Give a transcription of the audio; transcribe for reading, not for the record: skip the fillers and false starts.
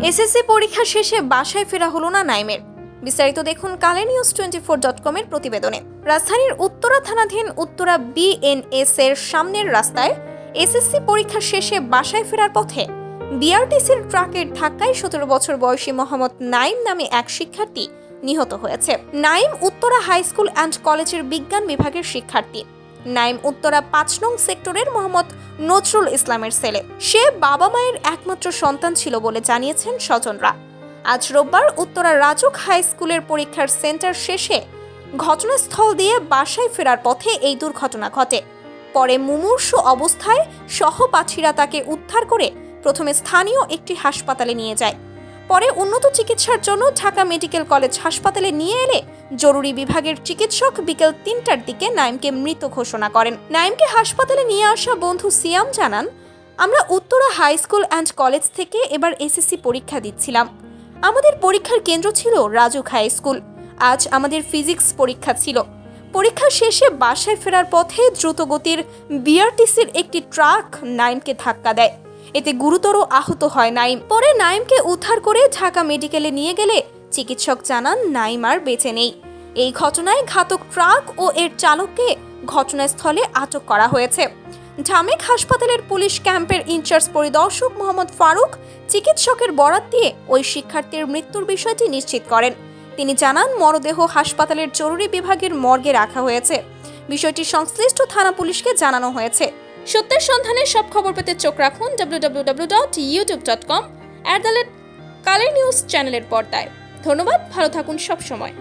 SSC পরীক্ষা শেষে বাসায় ফেরা হলো না নাইমের। বিস্তারিত দেখুন কালেনিউজ24.com এর প্রতিবেদনে। রাজধানীর উত্তরা থানাধীন উত্তরা বিএনএস এর সামনের রাস্তায় এসএসসি পরীক্ষা শেষে বাসায় ফেরার পথে বিআরটিসির ট্রাকের ধাক্কায় 17 বছর বয়সী মোহাম্মদ নাইম নামে এক শিক্ষার্থী নিহত হয়েছে। Naim Uttara high school and কলেজের বিজ্ঞান বিভাগের শিক্ষার্থী। নাইম উত্তরা 5 নং সেক্টরের মোহাম্মদ নজরুল ইসলামের ছেলে। সে বাবা মায়ের একমাত্র সন্তান ছিল বলে জানিয়েছেন স্বজনরা। আজ রোববার উত্তরা রাজুক হাই স্কুলের পরীক্ষার সেন্টার শেষে ঘটনাস্থল দিয়ে বাসায় ফেরার পথে এই দুর্ঘটনা ঘটে। পরে মুমূর্ষু অবস্থায় সহপাঠীরা তাকে উদ্ধার করে প্রথমে স্থানীয় একটি হাসপাতালে নিয়ে যায়। পরে উন্নত চিকিৎসার জন্য ঢাকা মেডিকেল কলেজ হাসপাতালে নিয়ে এলে জরুরি বিভাগের চিকিৎসক বিকেল 3টার দিকে নাইমকে মৃত ঘোষণা করেন। নাইমকে হাসপাতালে নিয়ে আসা বন্ধু সিয়াম জানান, আমরা Uttara high school and college থেকে এবার এসএসসি পরীক্ষা দিচ্ছিলাম। আমাদের পরীক্ষার কেন্দ্র ছিল রাজুক হাই স্কুল। আজ আমাদের ফিজিক্স পরীক্ষা ছিল। পরীক্ষা শেষে বাসায় ফেরার পথে দ্রুতগতির বিআরটিসির একটি ট্রাক নাইমকে ধাক্কা দেয়। এতে গুরুতর আহত হয় নাইম। পরে নাইমকে উদ্ধার করে ঢাকা মেডিকেলে নিয়ে গেলে চিকিৎসক জানান নাইম আর বেঁচে নেই। এই ঘটনায় ঘাতক ট্রাক ও এর চালককে ঘটনাস্থলে আটক করা হয়েছে। ঢামেক হাসপাতালের পুলিশ ক্যাম্পের ইনচার্জ পরিদর্শক মোহাম্মদ ফারুক চিকিৎসকের বরাত দিয়ে ওই শিক্ষার্থীর মৃত্যুর বিষয়টি নিশ্চিত করেন। তিনি জানান, মরদেহ হাসপাতালের জরুরি বিভাগের মর্গে রাখা হয়েছে। বিষয়টি সংশ্লিষ্ট থানা পুলিশকে জানানো হয়েছে। সত্যের সন্ধানে সব খবর পেতে চোখ রাখুন www.youtube.com/কালের নিউজ চ্যানেলের পর্দায়। ধন্যবাদ, ভালো থাকুন সব সময়।